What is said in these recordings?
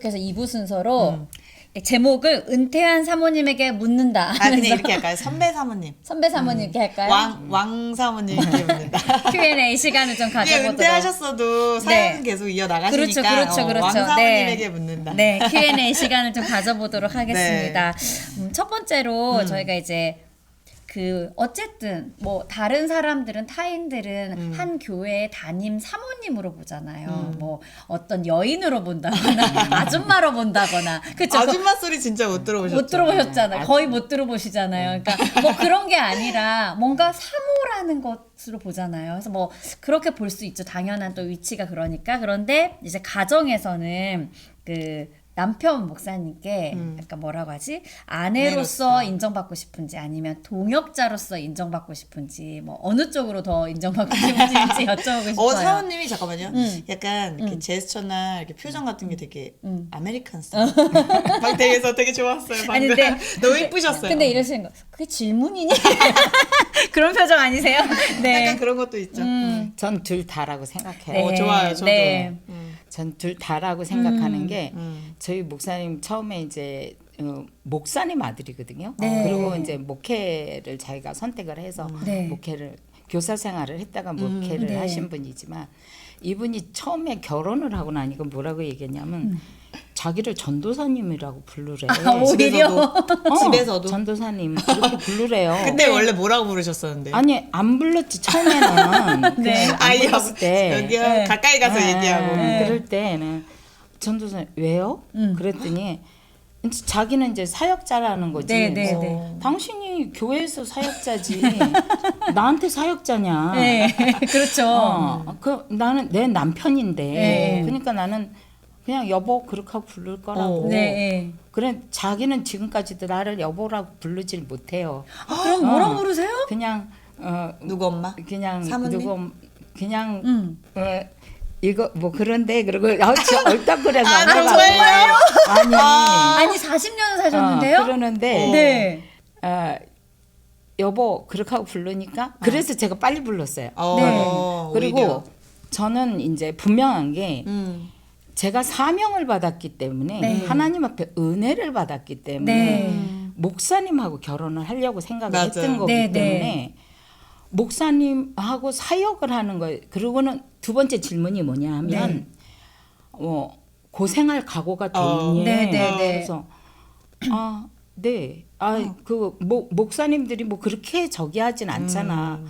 계속해서 2부 순서로 제목을 은퇴한 사모님에게 묻는다. 아 그냥 이렇게 할까요? 선배 사모님. 선배 사모님께 할까요? 왕 사모님께 묻는다. Q&A 시간을 좀 이게 가져보도록. 은퇴하셨어도 사연은 계속 이어 나가시니까 그렇죠. 왕 사모님에게 묻는다. 네, Q&A 시간을 좀 가져보도록 하겠습니다. 첫 번째로 저희가 이제 어쨌든 뭐 다른 사람들은 타인들은 한 교회의 담임 사모님으로 보잖아요. 뭐 어떤 여인으로 본다거나 아줌마로 본다거나 그쵸? 아줌마 소리 진짜 못 들어보셨죠? 못 들어보셨잖아요. 거의 못 들어보시잖아요. 그러니까 뭐 그런 게 아니라 뭔가 사모라는 것으로 보잖아요. 그래서 뭐 그렇게 볼 수 있죠. 당연한 또 위치가 그러니까. 그런데 이제 가정에서는 남편 목사님께 약간 뭐라고 하지? 아내로서 인정받고 싶은지 아니면 동역자로서 인정받고 싶은지 뭐 어느 쪽으로 더 인정받고 싶은지 여쭤보고 싶어요. 사모님이 잠깐만요. 약간 이렇게 제스처나 이렇게 표정 같은 게 되게 아메리칸 스타일. 방태에서 되게 좋았어요. 방금. 아니, 근데 너무 이쁘셨어요. 근데 이러시는 거 그게 질문이니? 그런 표정 아니세요? 네. 약간 그런 것도 있죠. 전 둘 다라고 생각해요. 네. 좋아요. 저도. 네. 전 둘 다라고 생각하는 게 저희 목사님 처음에 이제 목사님 아들이거든요. 네. 그리고 이제 목회를 자기가 선택을 해서 네. 목회를 교사 생활을 했다가 목회를 네. 하신 분이지만 이분이 처음에 결혼을 하고 나니까 뭐라고 얘기했냐면 자기를 전도사님이라고 부르래. 오히려? 집에서도? 전도사님 그렇게 부르래요. 근데 원래 뭐라고 부르셨었는데? 아니 안 불렀지 처음에는. 네. 안 불렀을 때. 여기요 네. 가까이 가서 얘기하고. 그럴 때는 전도사님 왜요? 그랬더니 이제 자기는 이제 사역자라는 거지. 네. 당신이 교회에서 사역자지. 나한테 사역자냐? 네. 그렇죠. 나는 내 남편인데. 네. 그러니까 나는 그냥 여보 그렇게 하고 부를 거라고. 네. 그래 자기는 지금까지도 나를 여보라고 부르질 못해요. 그럼 뭐라고 부르세요? 그냥 누구 엄마? 그냥 사모님? 그냥 이거 뭐 그런데 그러고 얼떨결에서 아, 정말요? 아니 40년을 사셨는데요? 그러는데 네. 여보 그렇게 하고 부르니까 그래서 제가 빨리 불렀어요. 그리고 오히려. 저는 이제 분명한 게 제가 사명을 받았기 때문에 네. 하나님 앞에 은혜를 받았기 때문에 네. 목사님하고 결혼을 하려고 생각을 맞아요. 했던 거기 네, 때문에 네. 목사님하고 사역을 하는 거예요. 그리고는 두 번째 질문이 뭐냐 하면 고생할 각오가 되니? 네. 그래서 목사님들이 뭐 그렇게 저기 하진 않잖아.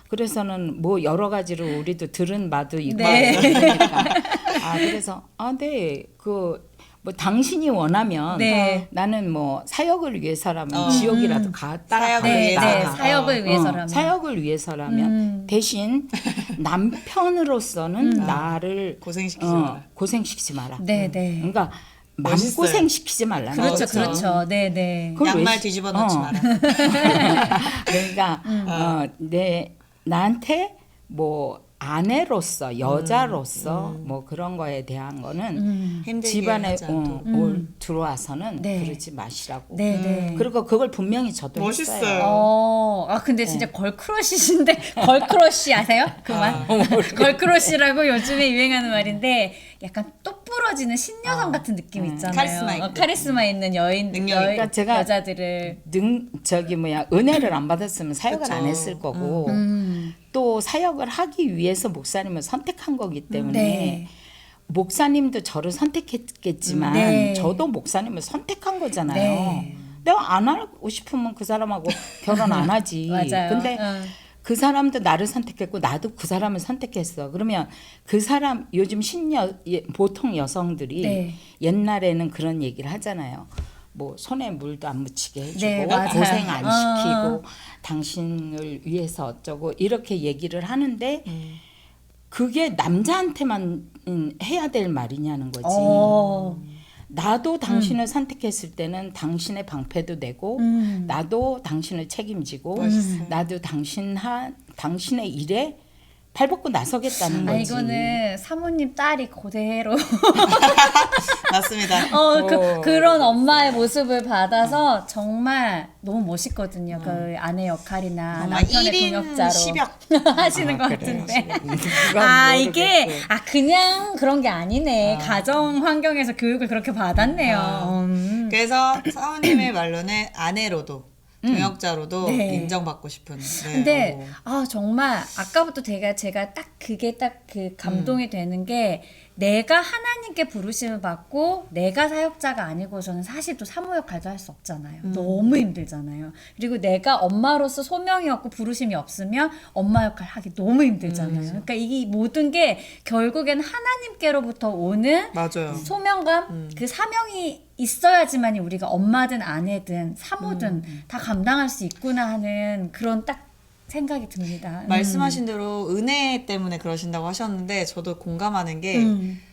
그래서는 뭐 여러 가지로 우리도 들은 바도 있고 그러니까 그래서 뭐 당신이 원하면 나는 뭐 사역을 위해서라면 지옥이라도 따라가겠다. 사역을 위해서라면. 사역을 위해서라면 대신 남편으로서는 나를 고생시키지 마라. 네. 그러니까 멋있어요. 마음고생시키지 말라는 그렇죠. 거죠. 그렇죠. 네. 그걸 양말 뒤집어 놓지 마라. 그러니까 나한테 뭐 아내로서 여자로서 뭐 그런 거에 대한 거는 힘들게 집안에 하지 않도록. 들어와서는 네. 그러지 마시라고. 네. 그리고 그걸 분명히 저도 멋있어요. 했어요. 근데 진짜 걸크러쉬신데 걸크러쉬 아세요? 그 말? 걸크러쉬라고 요즘에 유행하는 말인데 약간 똑부러지는 신여성 같은 느낌 있잖아요. 카리스마 있고. 카리스마 있는 그러니까 제가 여자들을 은혜를 안 받았으면 사역을 안 했을 거고 또 사역을 하기 위해서 목사님을 선택한 거기 때문에 네. 목사님도 저를 선택했겠지만 네. 저도 목사님을 선택한 거잖아요. 네. 내가 안 하고 싶으면 그 사람하고 결혼 안 하지. 맞아요. 근데 그 사람도 나를 선택했고 나도 그 사람을 선택했어. 그러면 그 사람 요즘 보통 여성들이 네. 옛날에는 그런 얘기를 하잖아요. 뭐 손에 물도 안 묻히게 해주고 네, 맞아요. 고생 안 시키고 당신을 위해서 어쩌고 이렇게 얘기를 하는데 그게 남자한테만 해야 될 말이냐는 거지. 나도 당신을 선택했을 때는 당신의 방패도 되고 나도 당신을 책임지고 나도 당신의 일에 발벗고 나서겠다는 아 거지. 이거는 사모님 딸이 그대로 맞습니다. 그런 엄마의 모습을 받아서 정말 너무 멋있거든요. 그 아내 역할이나 정말 남편의 1인 동역자로 10역. 하시는 것 그래. 같은데. 그건 아 모르겠고. 이게 그냥 그런 게 아니네. 가정 환경에서 교육을 그렇게 받았네요. 그래서 사모님의 말로는 아내로도 동역자로도 네. 인정받고 싶은. 네. 근데 정말 아까부터 제가 딱 그게 딱 그 감동이 되는 게 내가 하나님께 부르심을 받고 내가 사역자가 아니고서는 사실 또 사모 역할도 할 수 없잖아요. 너무 힘들잖아요. 그리고 내가 엄마로서 소명이 없고 부르심이 없으면 엄마 역할 하기 너무 힘들잖아요. 그러니까 이 모든 게 결국엔 하나님께로부터 오는 맞아요. 소명감, 그 사명이 있어야지만이 우리가 엄마든 아내든 사모든 다 감당할 수 있구나 하는 그런 딱 생각이 듭니다. 말씀하신 대로 은혜 때문에 그러신다고 하셨는데 저도 공감하는 게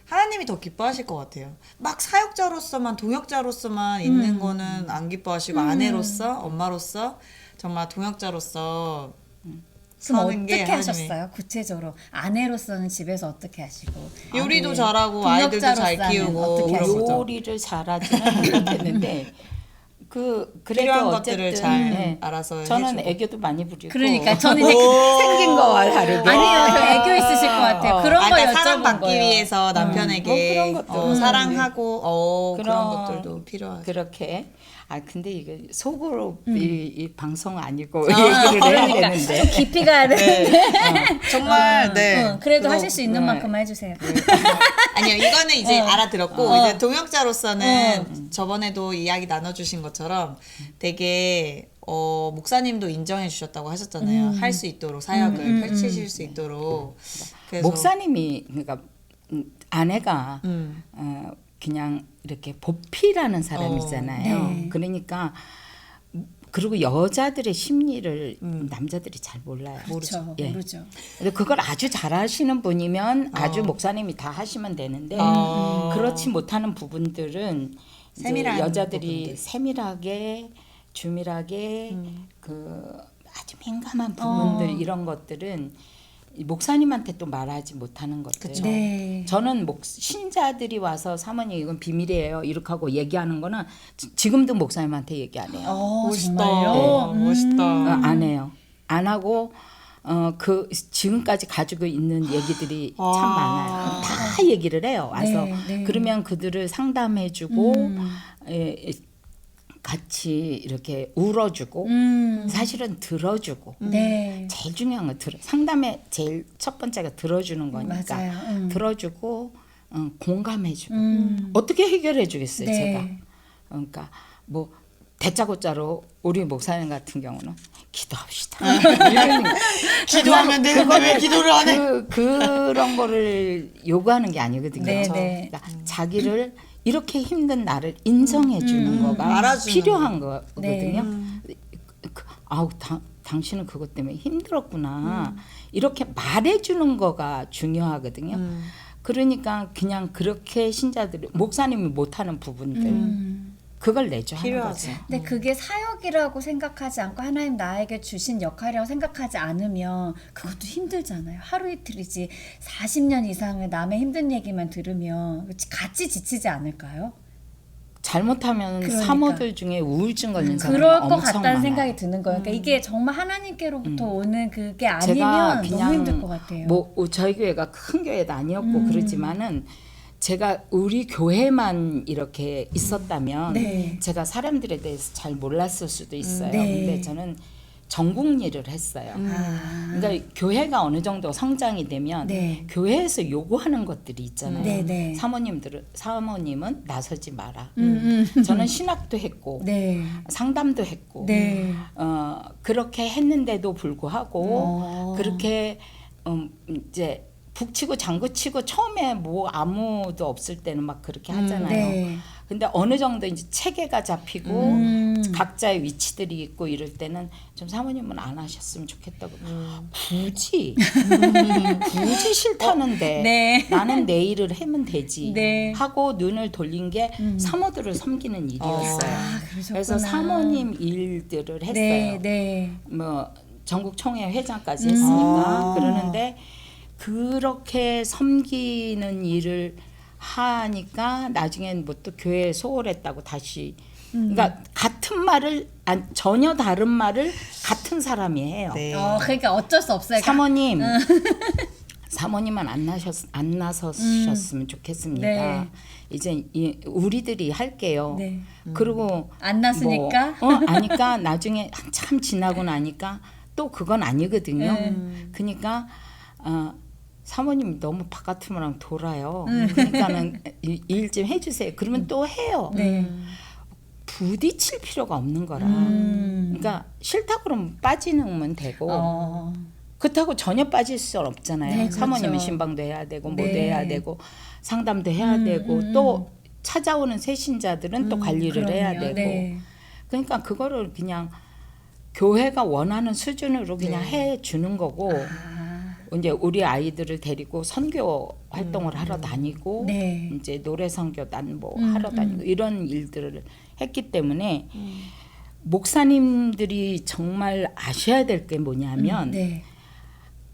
하나님이 더 기뻐하실 것 같아요. 막 사역자로서만 동역자로서만 있는 거는 안 기뻐하시고 아내로서 엄마로서 정말 동역자로서 그럼 사는 게 어떻게 하나님이- 하셨어요? 구체적으로 아내로서는 집에서 어떻게 하시고 요리도 잘하고 아이들도 잘 동역자로서는 키우고 어떻게 그런 거죠. 요리를 잘하지는 못했는데 그래도 필요한 어쨌든, 것들을 잘 네. 알아서 저는 해주고. 애교도 많이 부리고 그러니까 저는 이제 생긴 거와 다르게 아니요 저 애교 있으실 것 같아요. 그런 거 그러니까 사랑받기 여쭤본 거예요. 위해서 남편에게 뭐 그런 것도 사랑하고 그런 그런- 것들도 필요하죠. 그렇게 근데 이게 속으로 이 방송 아니고 얘기를 해야 그러니까 되는데 좀 깊이 가야 되는데 정말 네. 그래도 그거- 하실 수 있는 네. 만큼 해주세요. 아니요, 이거는 이제 알아들었고 이제 동역자로서는 어. 저번에도 이야기 나눠주신 것처럼 되게 목사님도 인정해 주셨다고 하셨잖아요. 할 수 있도록 사역을 펼치실 수 있도록. 그래서 목사님이 그러니까 아내가 그냥 이렇게 보필하는 사람이잖아요. 네. 그러니까 그리고 여자들의 심리를 남자들이 잘 몰라요. 그렇죠. 예. 모르죠. 근데 그걸 아주 잘하시는 분이면 아주 목사님이 다 하시면 되는데 그렇지 못하는 부분들은 이제 세밀한 여자들이 부분들. 세밀하게 주밀하게 그 아주 민감한 부분들 이런 것들은 이 목사님한테 또 말하지 못하는 것들. 그쵸. 네. 저는 신자들이 와서 사모님 이건 비밀이에요 이렇게 하고 얘기하는 거는 지금도 목사님한테 얘기 안 해요. 멋있다. 정말요? 멋있다. 안 해요. 안 하고 그 지금까지 가지고 있는 얘기들이 참 많아요. 다 얘기를 해요. 와서 네, 네. 그러면 그들을 상담해주고 같이 이렇게 울어주고 사실은 들어주고 네. 제일 중요한 건 상담의 제일 첫 번째가 들어주는 거니까 맞아요. 들어주고 공감해주고 어떻게 해결해주겠어요 네. 제가. 그러니까 뭐 대짜고짜로 우리 목사님 같은 경우는 기도합시다. 이러니까 기도하면 되는데 왜 기도를 안 해? 그런 거를 요구하는 게 아니거든요. 네, 네. 그러니까 자기를 이렇게 힘든 나를 인정해 주는 거가 알아주는 필요한 네. 거거든요. 아우 당신은 그것 때문에 힘들었구나. 이렇게 말해 주는 거가 중요하거든요. 그러니까 그냥 그렇게 신자들이 목사님이 못하는 부분들 그걸 내줘 하는 필요하죠. 거죠. 근데 그게 사역이라고 생각하지 않고 하나님 나에게 주신 역할이라고 생각하지 않으면 그것도 힘들잖아요. 하루 이틀이지 40년 이상을 남의 힘든 얘기만 들으면 같이 지치지 않을까요? 잘못하면 그러니까. 사모들 중에 우울증 걸린 사람이 그럴 것 엄청 같다는 많아요. 생각이 드는 거예요. 그러니까 이게 정말 하나님께로부터 오는 그게 제가 아니면 그냥 너무 힘들 것 같아요. 뭐 저희 교회가 큰 교회도 아니었고 그렇지만은 제가 우리 교회만 이렇게 있었다면 네. 제가 사람들에 대해서 잘 몰랐을 수도 있어요. 네. 근데 저는 전국 일을 했어요. 그러니까 교회가 어느 정도 성장이 되면 네. 교회에서 요구하는 것들이 있잖아요. 네, 네. 사모님은 나서지 마라. 저는 신학도 했고 네. 상담도 했고 네. 그렇게 했는데도 불구하고 그렇게 이제 북치고 장구치고 처음에 뭐 아무도 없을 때는 막 그렇게 하잖아요. 네. 근데 어느 정도 이제 체계가 잡히고 각자의 위치들이 있고 이럴 때는 좀 사모님은 안 하셨으면 좋겠다고 굳이 싫다는데 네. 나는 내 일을 하면 되지 네. 하고 눈을 돌린 게 사모들을 섬기는 일이었어요. 그러셨구나. 그래서 사모님 일들을 했어요. 네, 네. 뭐 전국 총회 회장까지 했으니까 그러는데 그렇게 섬기는 일을 하니까 나중엔 뭐 또 교회에 소홀했다고 다시 그러니까 같은 말을 전혀 다른 말을 같은 사람이 해요. 네. 그러니까 어쩔 수 없어요. 사모님, 사모님은 안 나서셨으면 좋겠습니다. 네. 이제 우리들이 할게요. 네. 그리고 안 났으니까? 아니까 나중에 한참 지나고 나니까 또 그건 아니거든요. 그러니까 사모님 너무 바깥으로랑 돌아요. 그러니까는 일 좀 해주세요. 그러면 또 해요. 네. 부딪힐 필요가 없는 거라. 그러니까 싫다 그러면 빠지면 되고 그렇다고 전혀 빠질 수는 없잖아요. 네, 그렇죠. 사모님은 신방도 해야 되고 뭐도 네. 해야 되고 상담도 해야 되고 또 찾아오는 새신자들은 또 관리를 해야 그럼요. 되고 네. 그러니까 그거를 그냥 교회가 원하는 수준으로 그냥 해 주는 거고 이제 우리 아이들을 데리고 선교 활동을 하러 다니고 네. 이제 노래 선교단 뭐 하러 다니고 이런 일들을 했기 때문에 목사님들이 정말 아셔야 될 게 뭐냐면 네.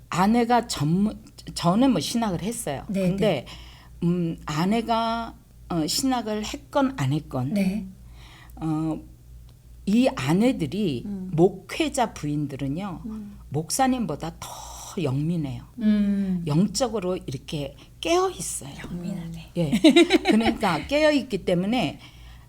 아내가 저는 뭐 신학을 했어요. 네, 근데 아내가 신학을 했건 안 했건 네. 이 아내들이 목회자 부인들은요 목사님보다 더 영민해요. 영적으로 이렇게 깨어 있어요. 민하네. 예. 그러니까 깨어 있기 때문에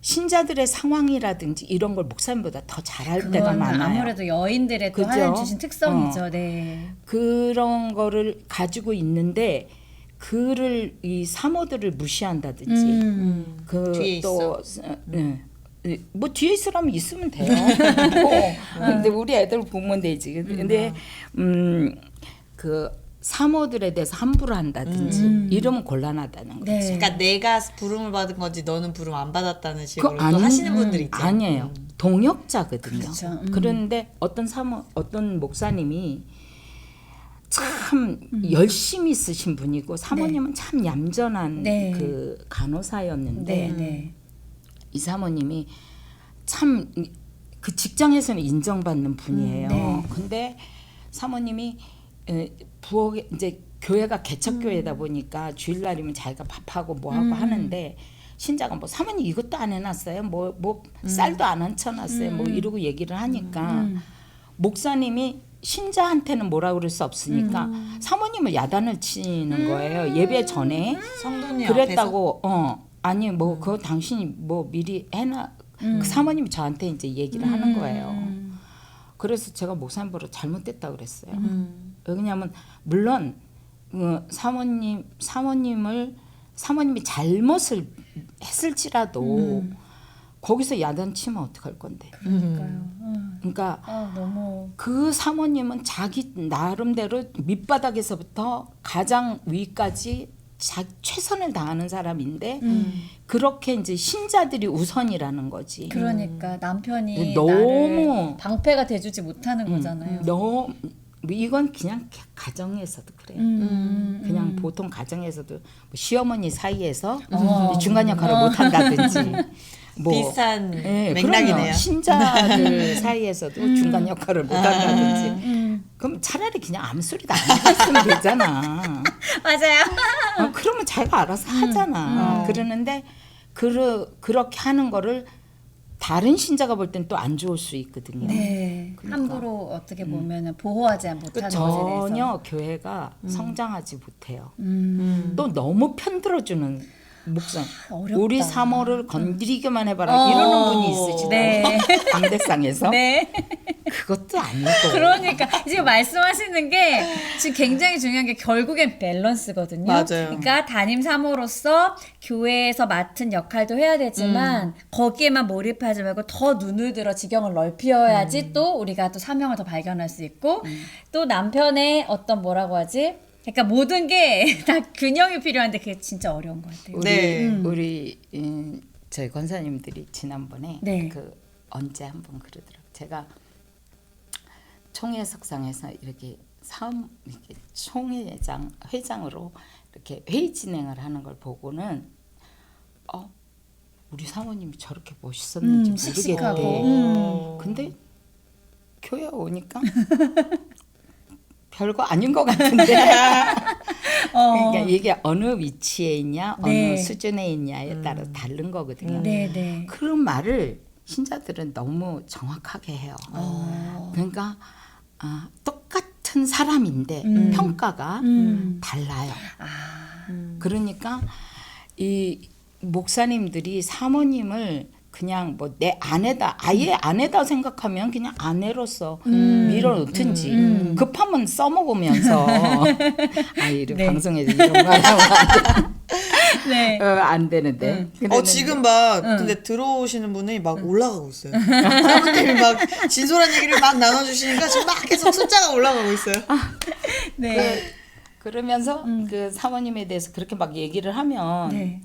신자들의 상황이라든지 이런 걸 목사님보다 더 잘할 때가 그건 많아요. 아무래도 여인들의 또 그죠? 하나님 주신 특성이죠. 네. 그런 거를 가지고 있는데 그를 이 사모들을 무시한다든지 뒤에 뭐 뒤에 있으라면 있으면 돼요. 근데 우리 애들 보면 되지. 근데 그 사모들에 대해서 함부로 한다든지 이러면 곤란하다는 거죠. 네. 그러니까 내가 부름을 받은 거지 너는 부름 안 받았다는 식으로 또 하시는 분들 있죠. 아니에요. 동역자거든요. 그렇죠. 그런데 어떤 목사님이 참 열심히 쓰신 분이고 사모님은 참 얌전한 네. 그 간호사였는데 네. 이 사모님이 참 그 직장에서는 인정받는 분이에요. 네. 근데 사모님이 부엌에 이제 교회가 개척교회다 보니까 주일날이면 자기가 밥하고 뭐하고 하는데 신자가 뭐 사모님 이것도 안 해놨어요. 뭐 쌀도 안 얹혀놨어요. 뭐 이러고 얘기를 하니까 목사님이 신자한테는 뭐라 그럴 수 없으니까 사모님을 야단을 치는 거예요. 예배 전에 성도님 앞에서 그랬다고 아니 뭐 그거 당신이 뭐 미리 해놔 그 사모님이 저한테 이제 얘기를 하는 거예요. 그래서 제가 목사님 보러 잘못됐다 그랬어요. 왜냐하면 물론 사모님이 잘못을 했을지라도 거기서 야단치면 어떡할 건데. 그러니까 너무 그 사모님은 자기 나름대로 밑바닥에서부터 가장 위까지 최선을 다하는 사람인데 그렇게 이제 신자들이 우선이라는 거지. 그러니까 남편이 너무 나를 방패가 돼주지 못하는 거잖아요. 너무 이건 그냥 가정에서도 그래요. 그냥 보통 가정에서도 뭐 시어머니 사이에서 중간 역할을 못 한다든지 뭐 비슷한 예, 맥락이네요. 그럼요. 신자들 사이에서도 중간 역할을 못 한다든지 그럼 차라리 그냥 아무 소리도 안 하고 있으면 되잖아. 맞아요. 그러면 자기가 알아서 하잖아. 그러는데 그렇게 하는 거를 다른 신자가 볼 땐 또 안 좋을 수 있거든요. 네. 함부로 어떻게 보면 보호하지 못하는 것에 대해서. 전혀 교회가 성장하지 못해요. 또 너무 편들어주는 목사. 어렵다. 우리 사모를 건드리기만 해봐라 이러는 분이 있으시더라고요. 네. 광대상에서. 네. 그것도 아니고. 그러니까 지금 말씀하시는 게 지금 굉장히 중요한 게 결국엔 밸런스거든요. 맞아요. 그러니까 담임 사모로서 교회에서 맡은 역할도 해야 되지만 거기에만 몰입하지 말고 더 눈을 들어 지경을 넓혀야지 또 우리가 또 사명을 더 발견할 수 있고 또 남편의 어떤 뭐라고 하지? 그러니까 모든 게 다 균형이 필요한데 그게 진짜 어려운 것 같아요. 우리 저희 권사님들이 지난번에 네. 그 언제 한번 그러더라고요. 제가 총회석상에서 이렇게 회장으로 이렇게 회의 진행을 하는 걸 보고는 우리 사모님이 저렇게 멋있었는지 모르겠대. 씩씩하고. 근데 교회 오니까 별거 아닌 것 같은데 그러니까 이게 어느 위치에 있냐, 네. 어느 수준에 있냐에 따라 다른 거거든요. 네, 네. 그런 말을 신자들은 너무 정확하게 해요. 그러니까 똑같은 사람인데 평가가 달라요. 그러니까 이 목사님들이 사모님을 그냥 뭐 내 아내다, 아예 아내다 생각하면 그냥 아내로서 밀어놓든지 급하면 써먹으면서 이런 네. 방송에서 이런 거 하면 네. 안 되는데. 지금 막 근데 들어오시는 분이 막 올라가고 있어요. 사모님이 막 진솔한 얘기를 막 나눠주시니까 지금 막 계속 숫자가 올라가고 있어요. 네. 그러면서 그 사모님에 대해서 그렇게 막 얘기를 하면 네.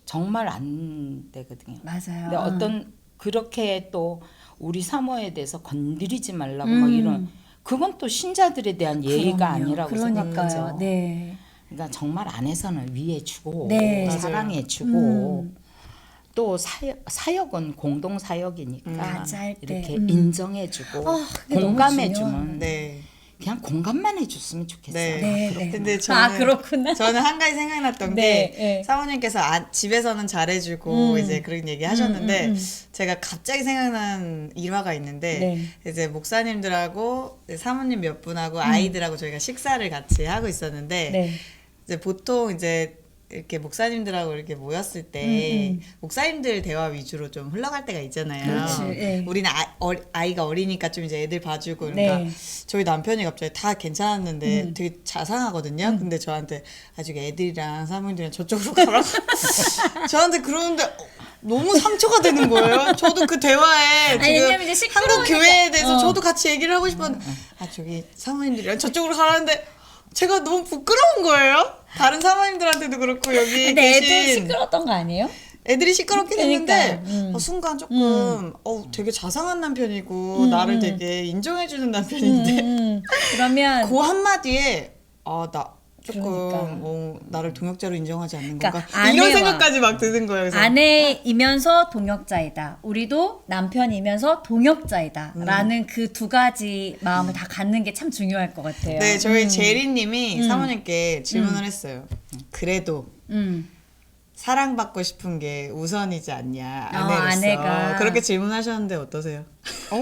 정말 안 되거든요. 맞아요. 근데 어떤 그렇게 또 우리 사모에 대해서 건드리지 말라고 막 이런 그건 또 신자들에 대한 예의가 그럼요. 아니라고 그러니까요. 생각하죠. 네. 그러니까 정말 안에서는 위해주고 네. 사랑해주고 또 사역은 공동 사역이니까 같이 할 때. 이렇게 인정해주고 그게 너무 공감해주면 중요한- 네. 그냥 공감만 해줬으면 좋겠어요. 네. 네, 네. 근데 저는 그렇구나. 저는 한 가지 생각났던 네, 게 네. 사모님께서 집에서는 잘해주고 이제 그런 얘기 하셨는데 제가 갑자기 생각난 일화가 있는데 네. 이제 목사님들하고 이제 사모님 몇 분하고 아이들하고 저희가 식사를 같이 하고 있었는데 네. 이제 보통 이제 이렇게 목사님들하고 이렇게 모였을 때 목사님들 대화 위주로 좀 흘러갈 때가 있잖아요. 그렇지, 네. 우리는 아이가 어리니까 좀 이제 애들 봐주고 그러니까 네. 저희 남편이 갑자기 다 괜찮았는데 되게 자상하거든요. 근데 저한테 아직 애들이랑 사모님들이랑 저쪽으로 가라고 저한테 그러는데 너무 상처가 되는 거예요. 저도 그 대화에 아니, 지금 왜냐면 이제 한국 시끄러우니까. 교회에 대해서 어. 저도 같이 얘기를 하고 싶었는데 저기 사모님들이랑 저쪽으로 가라는데 제가 너무 부끄러운 거예요. 다른 사모님들한테도 그렇고 여기 근데 애들 계신 시끄러웠던 거 아니에요? 애들이 시끄럽긴 그러니까, 했는데 순간 조금 되게 자상한 남편이고 나를 되게 인정해주는 남편인데 그러면 그 한마디에 나 조금 그러니까. 나를 동역자로 인정하지 않는 그러니까 건가 이런 아내와 생각까지 막 드는 거예요. 그래서 아내이면서 동역자이다. 우리도 남편이면서 동역자이다.라는 그 두 가지 마음을 다 갖는 게 참 중요할 것 같아요. 네, 저희 제리님이 사모님께 질문을 했어요. 그래도 사랑받고 싶은 게 우선이지 않냐 아내로서 아내가. 그렇게 질문하셨는데 어떠세요?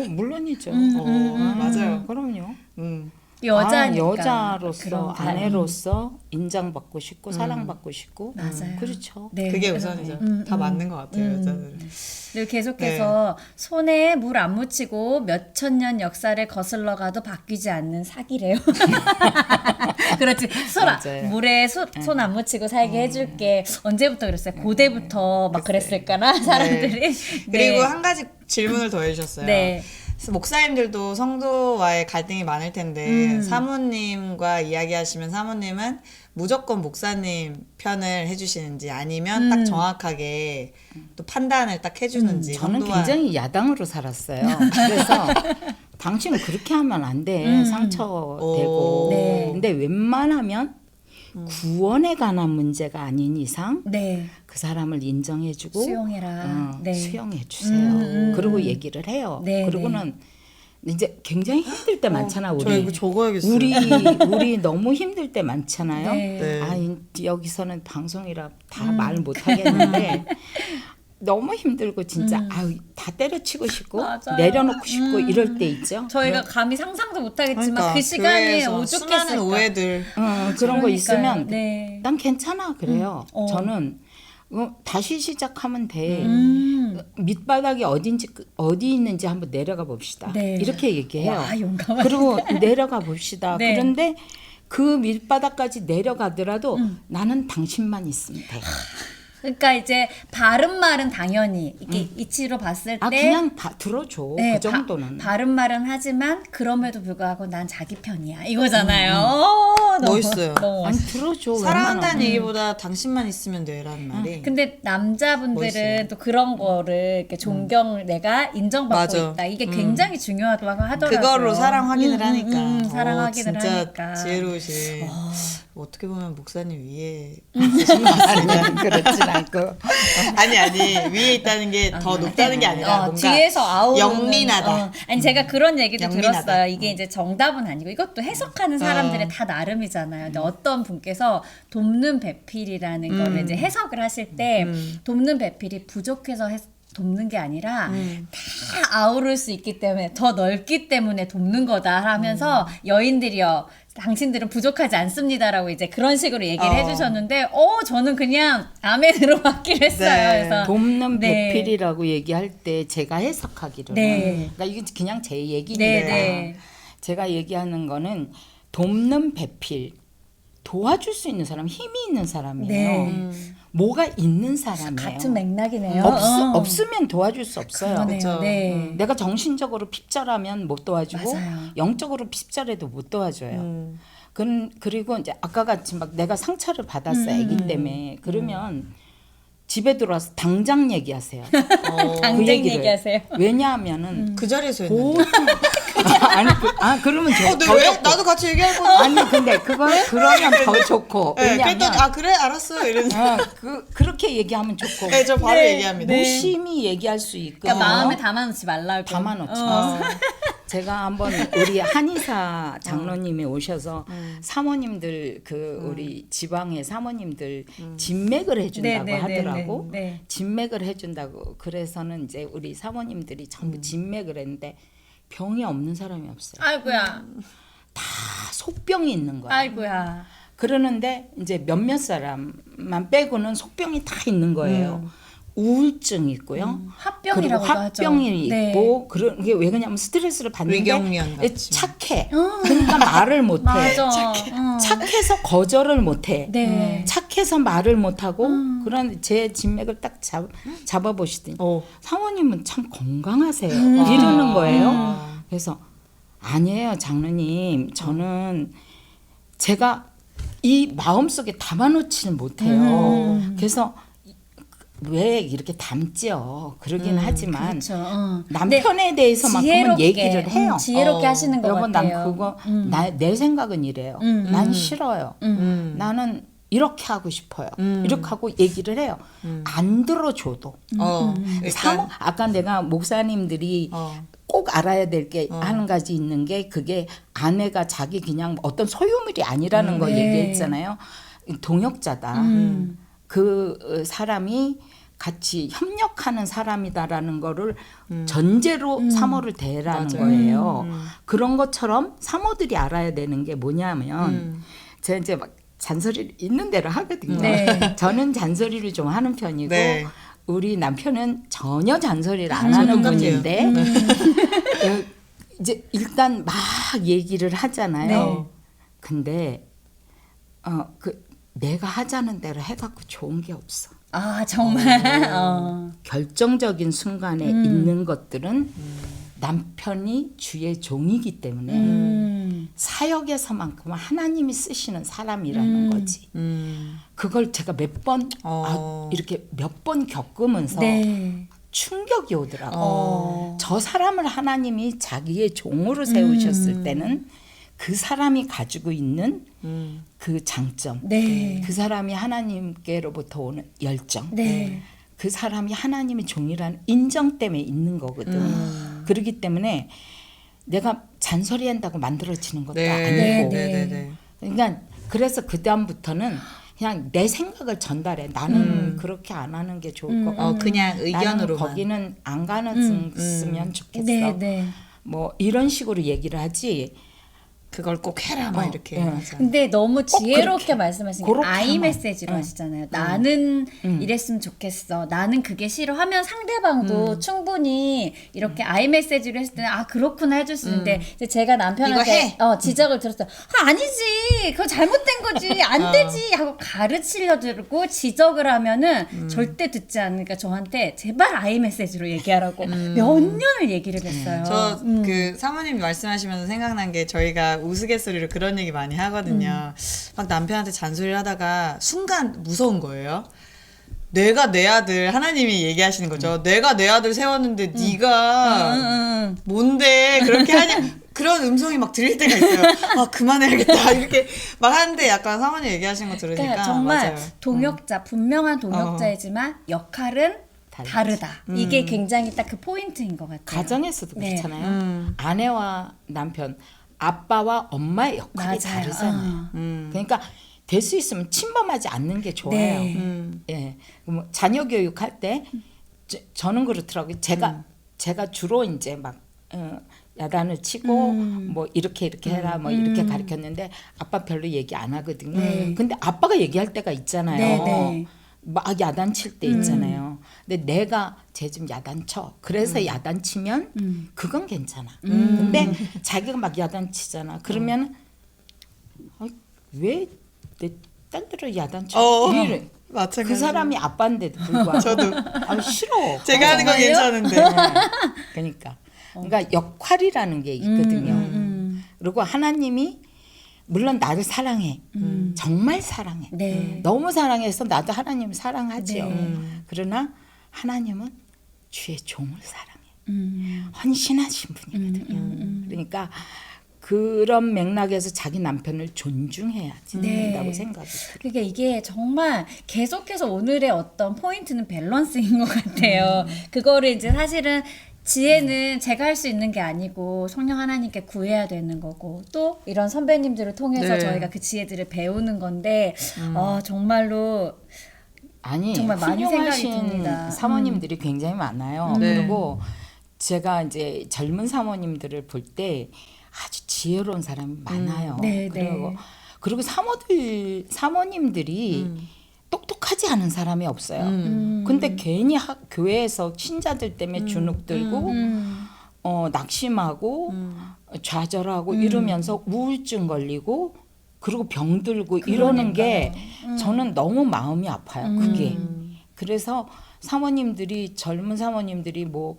물론이죠. 맞아요. 그럼요. 여자니까 여자로서 그런 다- 아내로서 인정받고 싶고 사랑받고 싶고 맞아요. 그렇죠. 네. 그게 우선이죠. 다 맞는 것 같아요, 여자들은. 그리고 계속해서 손에 물 안 묻히고 몇천 년 역사를 거슬러 가도 바뀌지 않는 사기래요. 그렇지. 맞아요. 물에 손 안 묻히고 살게 해줄게. 언제부터 그랬어요? 고대부터 막 그랬을까나 사람들이. 그리고 한 가지 질문을 더 해주셨어요. 네. 그래서 목사님들도 성도와의 갈등이 많을 텐데 사모님과 이야기하시면 사모님은 무조건 목사님 편을 해주시는지 아니면 딱 정확하게 또 판단을 딱 해주는지 저는 성도와- 굉장히 야당으로 살았어요. 그래서 당신은 그렇게 하면 안 돼. 상처되고. 네. 근데 웬만하면 구원에 관한 문제가 아닌 이상 네. 그 사람을 인정해주고 수용해라. 네. 수용해 주세요. 그리고 얘기를 해요. 네, 그리고는 이제 굉장히 힘들 때 많잖아 저 우리. 이거 적어야겠어요. 우리 너무 힘들 때 많잖아요. 네. 네. 여기서는 방송이라 다 말 못 하겠는데 너무 힘들고 진짜 다 때려치고 싶고 맞아요. 내려놓고 싶고 이럴 때 있죠. 저희가 감히 상상도 못하겠지만 그러니까 그 시간에 교회에서 오죽했을까. 수많은 오해들 그런 거 그러니까요. 있으면 네. 난 괜찮아 그래요. 어. 저는 다시 시작하면 돼. 밑바닥이 어디 있는지 한번 내려가 봅시다. 네. 이렇게 얘기해요. 와, 용감하다. 그리고 내려가 봅시다. 네. 그런데 그 밑바닥까지 내려가더라도 나는 당신만 있으면 돼. 그러니까 이제 바른 말은 당연히 이게 이치로 봤을 때 그냥 들어줘. 네, 그 정도는. 바른 말은 하지만 그럼에도 불구하고 난 자기 편이야 이거잖아요. 너무 멋있어요. 너무 아니 멋있어. 들어줘. 사랑한다는 얘기보다 당신만 있으면 돼라는 말이 근데 남자분들은 멋있어요. 또 그런 거를 이렇게 내가 인정받고 맞아. 있다. 이게 굉장히 중요하다고 하더라고요. 그걸로 사랑 확인을 하니까 사랑 확인을 진짜 하니까. 지혜로우시. 어떻게 보면 목사님 위에 있으신 것 같습니다. 그렇진 않고. 아니 위에 있다는 게 더 높다는 게 아니라 뭔가 뒤에서 아우르는 영민하다. 아니 제가 그런 얘기도 영민하다. 들었어요. 이게 이제 정답은 아니고 이것도 해석하는 사람들의 다 나름이잖아요. 근데 어떤 분께서 돕는 배필이라는 거를 이제 해석을 하실 때 돕는 배필이 부족해서 돕는 게 아니라 다 아우를 수 있기 때문에 더 넓기 때문에 돕는 거다 하면서 여인들이여 당신들은 부족하지 않습니다라고 이제 그런 식으로 얘기를 해주셨는데 저는 그냥 아멘으로 받기로 했어요. 네. 그래서 돕는 네. 배필이라고 얘기할 때 제가 해석하기로는 네. 그러니까 이게 그냥 제 얘기니까 네. 제가 얘기하는 거는 돕는 배필 도와줄 수 있는 사람 힘이 있는 사람이에요. 네. 뭐가 있는 사람이에요. 같은 맥락이네요. 없으면 도와줄 수 없어요. 그러네요. 그쵸. 네. 내가 정신적으로 핍절하면 못 도와주고 맞아요. 영적으로 핍절해도 못 도와줘요. 그리고 이제 아까 같이 막 내가 상처를 받았어 아기 때문에 그러면 집에 들어와서 당장 얘기하세요. 당장 그 얘기를. 얘기하세요. 왜냐하면은 그 자리에서 했는데. 보통 그러면 근데 더 왜? 좋고. 나도 같이 얘기할 거. 아니 근데 그러면 더 좋고 네, 왜냐하면 그랬더니 그래 알았어 이러면서. 그렇게 얘기하면 좋고 네, 저 바로 네, 얘기합니다. 네. 무심히 얘기할 수 있거든요. 그러니까 마음에 담아놓지 말라고. 담아놓지 어. 마세요. 제가 한번 우리 한의사 장로님이 오셔서 사모님들 우리 지방의 사모님들 진맥을 해준다고 네, 네, 네, 하더라고. 네, 네. 진맥을 해준다고. 그래서는 이제 우리 사모님들이 전부 진맥을 했는데 병이 없는 사람이 없어요. 아이고야. 다 속병이 있는 거야. 아이고야. 그러는데 이제 몇몇 사람만 빼고는 속병이 다 있는 거예요. 우울증 있고요. 그리고 합병이라고도 하죠. 화병이 네. 있고 그런 게 왜 그러냐면 스트레스를 받는데 위경련 같이. 착해. 그러니까 말을 못해. 맞아. 착해서 거절을 못해. 네. 착해서 말을 못하고 그런 제 진맥을 딱 잡아보시더니 사모님은 참 건강하세요. 이러는 거예요. 그래서 아니에요 장로님. 저는 제가 이 마음속에 담아놓지는 못해요. 그래서 왜 이렇게 담지요? 그러긴 하지만 그렇죠. 남편에 대해서만큼은 얘기를 해요. 지혜롭게 하시는 것 여보 같아요. 난 그거 내 생각은 이래요. 난 싫어요. 나는 이렇게 하고 싶어요. 이렇게 하고 얘기를 해요. 안 들어줘도. 일단 아까 내가 목사님들이 꼭 알아야 될 게 한 가지 있는 게 그게 아내가 자기 그냥 어떤 소유물이 아니라는 걸 네. 얘기했잖아요. 동역자다. 그 사람이 같이 협력하는 사람이다라는 거를 전제로 사모를 대라는 맞아요. 거예요. 그런 것처럼 사모들이 알아야 되는 게 뭐냐면 제가 이제 막 잔소리를 있는 대로 하거든요. 네. 저는 잔소리를 좀 하는 편이고 네. 우리 남편은 전혀 잔소리를 안 저 하는 똑같아요. 분인데 이제 일단 막 얘기를 하잖아요. 네. 근데 내가 하자는 대로 해갖고 좋은 게 없어. 아 정말. 결정적인 순간에 있는 것들은 남편이 주의 종이기 때문에 사역에서만큼은 하나님이 쓰시는 사람이라는 거지. 그걸 제가 몇 번 이렇게 몇 번 겪으면서 네. 충격이 오더라고. 저 사람을 하나님이 자기의 종으로 세우셨을 때는 그 사람이 가지고 있는 그 장점, 네. 그 사람이 하나님께로부터 오는 열정, 네. 그 사람이 하나님의 종이라는 인정 때문에 있는 거거든. 그렇기 때문에 내가 잔소리한다고 만들어지는 것도 아니고. 네. 그러니까 그래서 그 다음부터는 그냥 내 생각을 전달해. 나는 그렇게 안 하는 게 좋을 것 같아. 그냥 나는 의견으로만. 거기는 안 가는 좋겠어. 네. 네. 뭐 이런 식으로 얘기를 하지. 그걸 꼭 해라 막 이렇게. 네. 맞아. 근데 너무 지혜롭게 그렇게, 말씀하신 게 그렇게 아이 하면. 메시지로 하시잖아요. 나는 이랬으면 좋겠어. 나는 그게 싫어하면 상대방도 충분히 이렇게 아이 메시지로 했을 때는 아 그렇구나 해줄 수 있는데 이제 제가 남편한테 지적을 들었어요. 아니지. 그거 잘못된 거지. 안 되지. 하고 가르치려고 지적을 하면은 절대 듣지 않으니까 저한테 제발 아이 메시지로 얘기하라고 몇 년을 얘기를 했어요. 저 그 사모님이 말씀하시면서 생각난 게 저희가 우스갯소리로 그런 얘기 많이 하거든요. 막 남편한테 잔소리를 하다가 순간 무서운 거예요. 내가 내 아들 하나님이 얘기하시는 거죠. 내가 내 아들 세웠는데 네가 뭔데 그렇게 하냐. 그런 음성이 막 들릴 때가 있어요. 아 그만해야겠다 이렇게 막 하는데 약간 사모님 얘기하신 거 들으니까 그러니까 정말 맞아요. 동역자, 분명한 동역자이지만 역할은 다르다. 이게 굉장히 딱 그 포인트인 것 같아요. 가정에서도 네. 그렇잖아요. 아내와 남편, 아빠와 엄마의 역할이 맞아요. 다르잖아요. 그러니까 될 수 있으면 침범하지 않는 게 좋아요. 네. 예, 뭐 자녀 교육할 때 저는 그렇더라고요. 제가 주로 이제 막 야단을 치고 뭐 이렇게 해라 뭐 이렇게 가르쳤는데 아빠 별로 얘기 안 하거든요. 근데 아빠가 얘기할 때가 있잖아요. 네. 막 야단 칠 때 있잖아요. 근데 내가 쟤 좀 야단 쳐. 그래서 야단 치면 그건 괜찮아. 근데 자기가 막 야단 치잖아. 그러면 왜 내 딸들을 야단 쳐? 이래. 마찬가지. 그 사람이 아빠인데도 불구하고 저도 아 싫어. 제가 하는 거 정말요? 괜찮은데. 그러니까 역할이라는 게 있거든요. 그리고 하나님이 물론 나를 사랑해. 정말 사랑해. 네. 너무 사랑해서 나도 하나님을 사랑하지요. 네. 그러나 하나님은 주의 종을 사랑해. 헌신하신 분이거든요. 그러니까 그런 맥락에서 자기 남편을 존중해야 된다고 네. 생각이 들어요. 그러니까 이게 정말 계속해서 오늘의 어떤 포인트는 밸런스인 것 같아요. 그거를 이제 사실은 지혜는 제가 할 수 있는 게 아니고 성령 하나님께 구해야 되는 거고 또 이런 선배님들을 통해서 네. 저희가 그 지혜들을 배우는 건데 정말로 아니 정말 많이 생각이 훌륭하신 듭니다. 사모님들이 굉장히 많아요. 네. 그리고 제가 이제 젊은 사모님들을 볼 때 아주 지혜로운 사람이 많아요. 네, 그리고 사모님들이 똑똑하지 않은 사람이 없어요. 근데 괜히 교회에서 신자들 때문에 주눅 들고 낙심하고 좌절하고 이러면서 우울증 걸리고 그리고 병들고 이러는 게 저는 너무 마음이 아파요. 그게. 그래서 사모님들이 젊은 사모님들이 뭐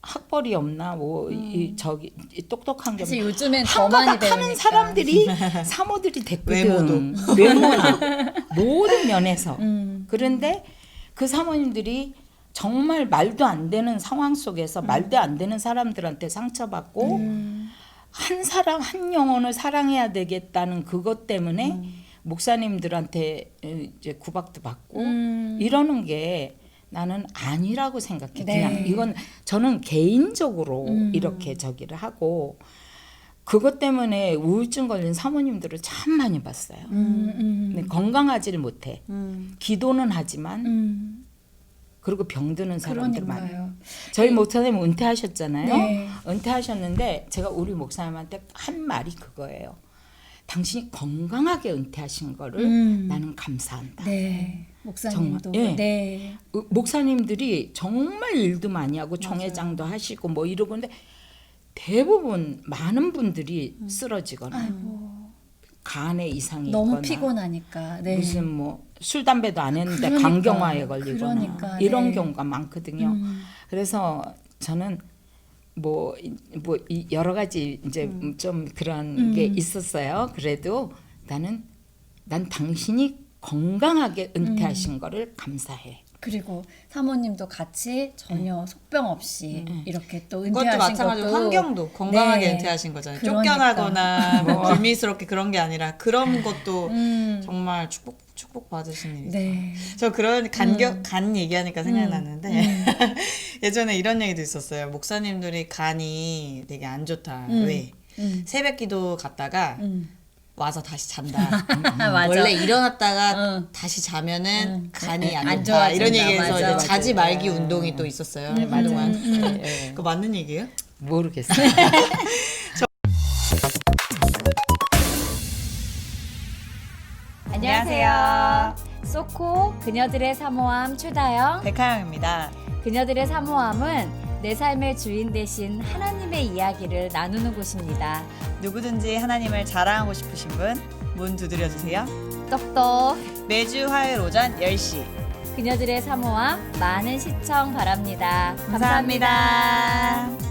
학벌이 없나 뭐 저기 똑똑한 게 사실 없나. 요즘엔 더 많이 한가닥 하는 배우니까. 사람들이 사모들이 됐거든. 외모나 모든 면에서. 그런데 그 사모님들이 정말 말도 안 되는 상황 속에서 말도 안 되는 사람들한테 상처받고 한 사람 한 영혼을 사랑해야 되겠다는 그것 때문에 목사님들한테 이제 구박도 받고 이러는 게 나는 아니라고 생각해. 네. 그냥 이건 저는 개인적으로 이렇게 저기를 하고 그것 때문에 우울증 걸린 사모님들을 참 많이 봤어요. 근데 건강하지를 못해. 기도는 하지만 그리고 병드는 사람들 많아요. 그러니까요. 저희 목사님 은퇴하셨잖아요. 네. 은퇴하셨는데 제가 우리 목사님한테 한 말이 그거예요. 당신이 건강하게 은퇴하신 거를 나는 감사한다. 네. 목사님도 정말, 예. 네. 목사님들이 정말 일도 많이 하고 총회장도 하시고 뭐 이러고 근데 대부분 많은 분들이 쓰러지거나 간에 이상이 너무 있거나 피곤하니까. 네. 무슨 뭐 술 담배도 안 했는데 그러니까, 간경화에 걸리거나 그러니까, 이런 네. 경우가 많거든요. 그래서 저는 뭐 여러 가지 이제 좀 그런 게 있었어요. 그래도 난 당신이 건강하게 은퇴하신 거를 감사해. 그리고 사모님도 같이 전혀 속병 없이 이렇게 또 그것도 은퇴하신 마찬가지로 것도 환경도 건강하게 네. 은퇴하신 거잖아요. 그러니까. 쫓겨나거나 뭐 불미스럽게 그런 게 아니라 그런 것도 정말 축복 받으신 일이죠. 네. 저 그런 간 얘기하니까 생각났는데 예전에 이런 얘기도 있었어요. 목사님들이 간이 되게 안 좋다. 왜? 새벽기도 갔다가 와서 다시 잔다. 맞아. 원래 일어났다가 다시 자면은 간이 안 안 좋다. 이런 좋아진다. 얘기해서 맞아, 이제 자지 맞아. 말기 운동이 또 있었어요. 맞아요. 그동안. 예. 그거 맞는 얘기예요? 모르겠어요. 안녕하세요. 소코 그녀들의 사모함 최다영. 백하영입니다. 그녀들의 사모함은 내 삶의 주인 되신 하나님의 이야기를 나누는 곳입니다. 누구든지 하나님을 자랑하고 싶으신 분 문 두드려 주세요. 똑똑 매주 화요일 오전 10시. 그녀들의 사모함 많은 시청 바랍니다. 감사합니다.